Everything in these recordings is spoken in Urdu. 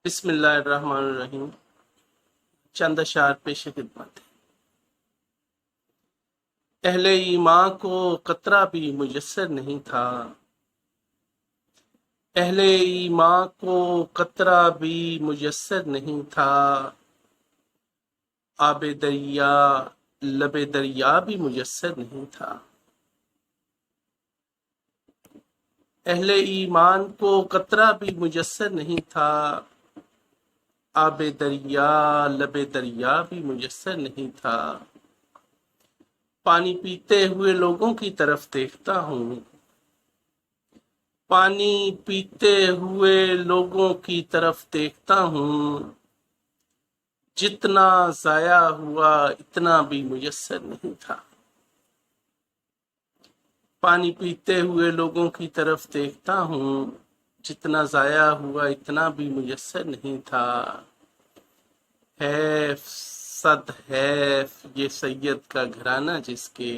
بسم اللہ الرحمن الرحیم۔ چند اشعار پیش خدمت ہے۔ اہل ایمان کو قطرہ بھی میسر نہیں تھا، اہل ایمان کو قطرہ بھی میسر نہیں تھا، آب دریا لب دریا بھی میسر نہیں تھا۔ اہل ایمان کو قطرہ بھی میسر نہیں تھا، آب دریا لب دریا بھی میسر نہیں تھا۔ پانی پیتے ہوئے لوگوں کی طرف دیکھتا ہوں، پانی پیتے ہوئے لوگوں کی طرف دیکھتا ہوں، جتنا ضائع ہوا اتنا بھی میسر نہیں تھا۔ پانی پیتے ہوئے لوگوں کی طرف دیکھتا ہوں، جتنا ضائع ہوا اتنا بھی میسر نہیں تھا۔ حیف صد حیف یہ سید کا گھرانہ جس کے،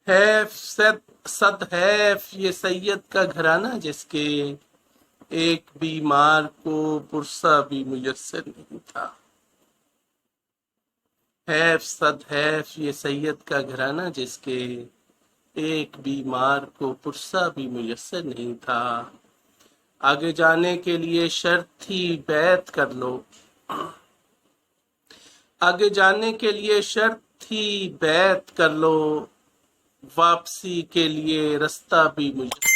حیف صد حیف یہ سید کا گھرانہ جس کے، ایک بیمار کو پرسہ بھی میسر نہیں تھا۔ حیف صد حیف یہ سید کا گھرانہ جس کے، ایک بیمار کو پرسہ بھی میسر نہیں تھا۔ آگے جانے کے لیے شرط تھی بیعت کر لو، آگے جانے کے لیے شرط تھی بیعت کر لو، واپسی کے لیے رستہ بھی میسر،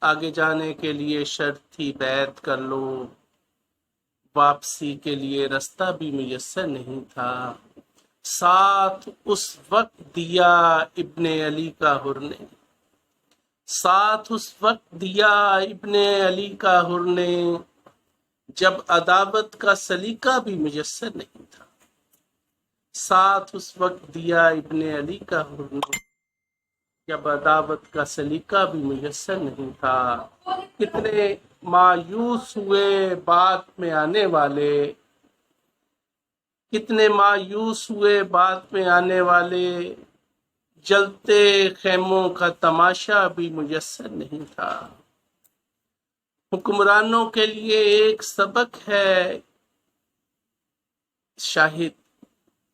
آگے جانے کے لیے شرط تھی بیعت کر لو، واپسی کے لیے رستہ بھی میسر نہیں تھا۔ ساتھ اس وقت دیا ابن علی کا حر نے، ساتھ اس وقت دیا ابن علی کا حر نے، جب عداوت کا سلیقہ بھی میسر نہیں تھا۔ ساتھ اس وقت دیا ابن علی کا حر نے، جب عداوت کا سلیقہ بھی میسر نہیں تھا۔ کتنے مایوس ہوئے بعد میں آنے والے، کتنے مایوس ہوئے بعد میں آنے والے، جلتے خیموں کا تماشا بھی میسر نہیں تھا۔ حکمرانوں کے لیے ایک سبق ہے شاہد،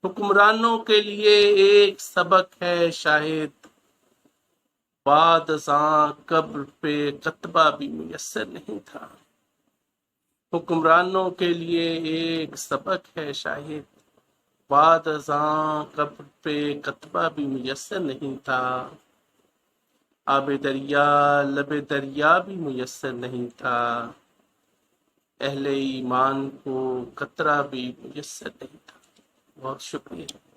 حکمرانوں کے لیے ایک سبق ہے شاہد، بعد ازاں قبر پہ کتبہ بھی میسر نہیں تھا۔ حکمرانوں کے لیے ایک سبق ہے شاہد، بعد ازاں قبر پہ کتبہ بھی میسر نہیں تھا۔ آب دریا لب دریا بھی میسر نہیں تھا، اہل ایمان کو قطرہ بھی میسر نہیں تھا۔ بہت شکریہ۔